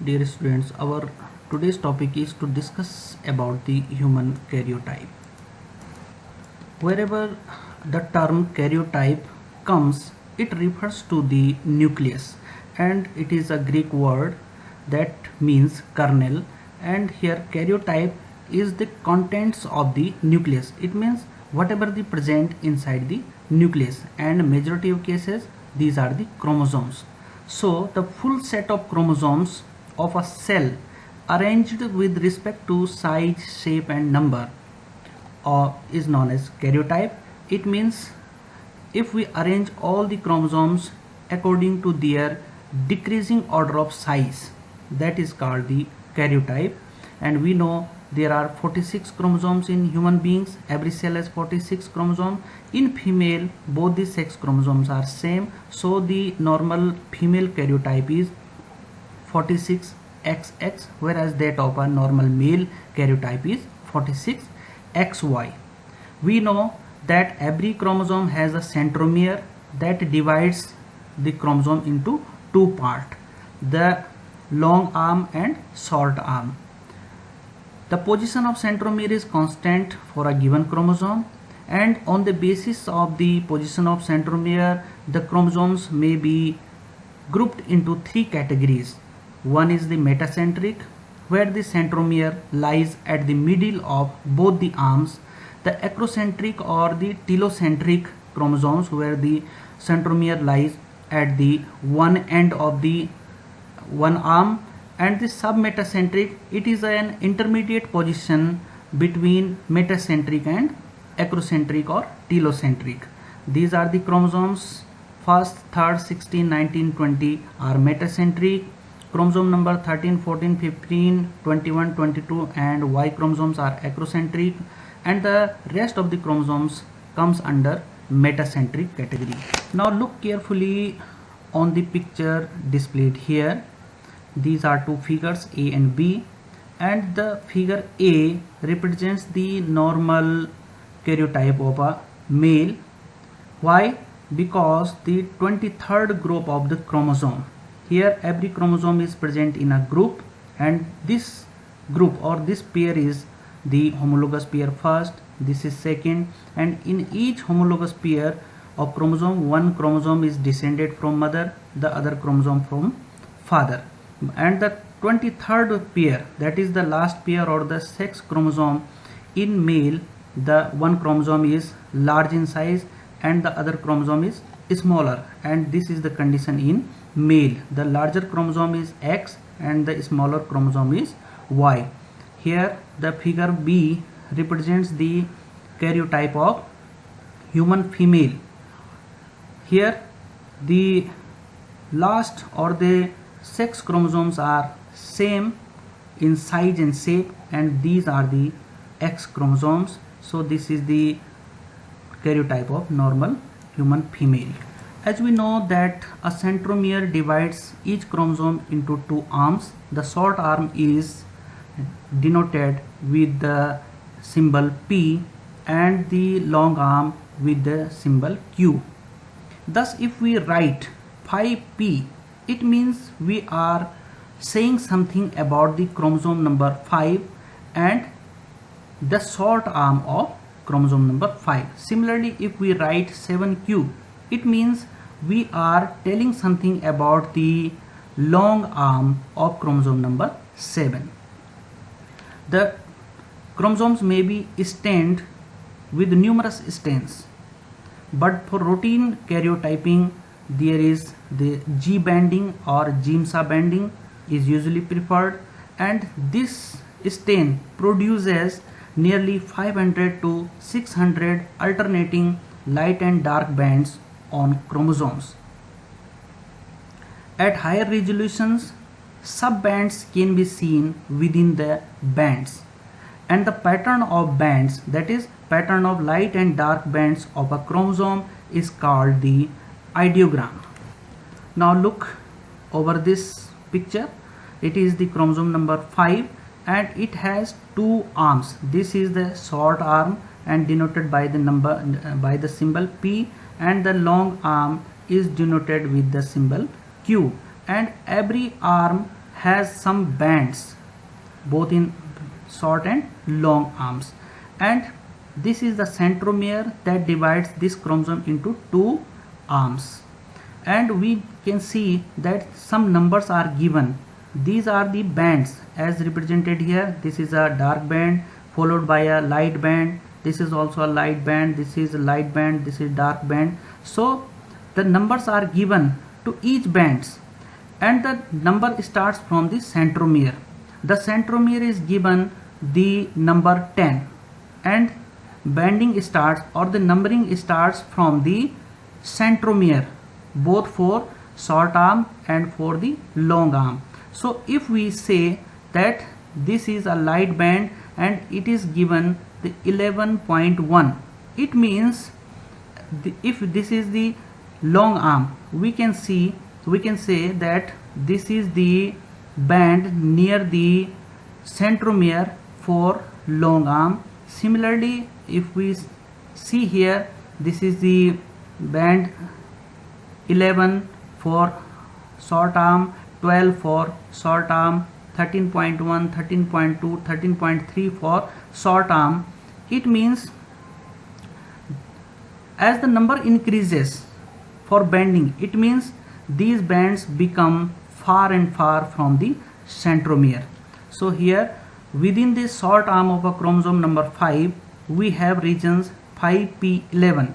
Dear students, our today's topic is to discuss about the human karyotype. Wherever the term karyotype comes, it refers to the nucleus, and it is a Greek word that means kernel, and here karyotype is the contents of the nucleus. It means whatever the present inside the nucleus, and majority of cases these are the chromosomes. So the full set of chromosomes of a cell arranged with respect to size, shape and number is known as karyotype. It means if we arrange all the chromosomes according to their decreasing order of size, that is called the karyotype. And we know there are 46 chromosomes in human beings. Every cell has 46 chromosomes. In female, both the sex chromosomes are same, so the normal female karyotype is 46XX, whereas that of a normal male karyotype is 46XY. We know that every chromosome has a centromere that divides the chromosome into two parts, the long arm and short arm. The position of centromere is constant for a given chromosome, and on the basis of the position of centromere, the chromosomes may be grouped into three categories. One is the metacentric, where the centromere lies at the middle of both the arms. The acrocentric or the telocentric chromosomes, where the centromere lies at the one end of the one arm. And the submetacentric, it is an intermediate position between metacentric and acrocentric or telocentric. These are the chromosomes. First, third, 16, 19, 20 are metacentric. Chromosome number 13, 14, 15, 21, 22 and Y chromosomes are acrocentric, and the rest of the chromosomes comes under metacentric category. Now look carefully on the picture displayed here. These are two figures, A and B, and the figure A represents the normal karyotype of a male. Why? Because the 23rd group of the chromosome. Here every chromosome is present in a group, and this group or this pair is the homologous pair first, this is second, and in each homologous pair of chromosome, one chromosome is descended from mother, the other chromosome from father. And the 23rd pair, that is the last pair or the sex chromosome, in male the one chromosome is large in size and the other chromosome is smaller, and this is the condition in male. The larger chromosome is X and the smaller chromosome is Y. Here the figure B represents the karyotype of human female. Here the last or the sex chromosomes are same in size and shape, and these are the X chromosomes. So this is the karyotype of normal human female. As we know that a centromere divides each chromosome into two arms, the short arm is denoted with the symbol P and the long arm with the symbol Q. Thus if we write 5P, it means we are saying something about the chromosome number 5 and the short arm of chromosome number 5. Similarly, if we write 7Q, it means we are telling something about the long arm of chromosome number 7. The chromosomes may be stained with numerous stains, but for routine karyotyping there is the G banding or GIMSA banding is usually preferred, and this stain produces nearly 500 to 600 alternating light and dark bands on chromosomes. At higher resolutions, sub-bands can be seen within the bands, and the pattern of bands, that is pattern of light and dark bands of a chromosome, is called the ideogram. Now look over this picture. It is the chromosome number 5 and it has two arms. This is the short arm and denoted by the symbol P, and the long arm is denoted with the symbol Q, and every arm has some bands both in short and long arms, and this is the centromere that divides this chromosome into two arms. And we can see that some numbers are given. These are the bands as represented here. This is a dark band followed by a light band. This is also a light band. This is a light band. This is dark band. So the numbers are given to each bands, and the number starts from the centromere. The centromere is given the number 10, and banding starts, or the numbering starts from the centromere, both for short arm and for the long arm. So if we say that this is a light band and it is given the 11.1, it means if this is the long arm, we can say that this is the band near the centromere for long arm. Similarly, if we see here, this is the band 11 for short arm, 12 for short arm, 13.1, 13.2, 13.3 for short arm. It means as the number increases for banding, it means these bands become far and far from the centromere. So here within this short arm of a chromosome number 5, we have regions 5p11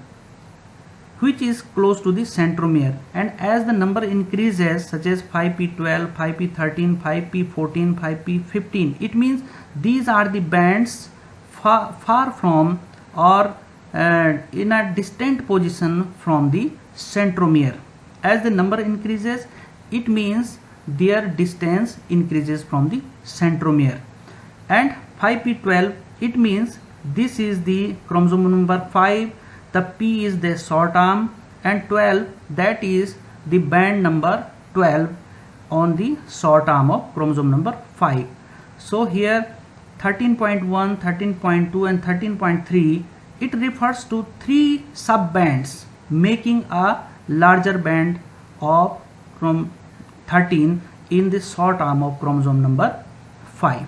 which is close to the centromere, and as the number increases such as 5p12, 5p13, 5p14, 5p15, it means these are the bands far from or in a distant position from the centromere. As the number increases, it means their distance increases from the centromere. And 5p12, it means this is the chromosome number 5, the p is the short arm, and 12, that is the band number 12 on the short arm of chromosome number 5. So here 13.1, 13.2 and 13.3, it refers to 3 sub-bands making a larger band of 13 in the short arm of chromosome number 5.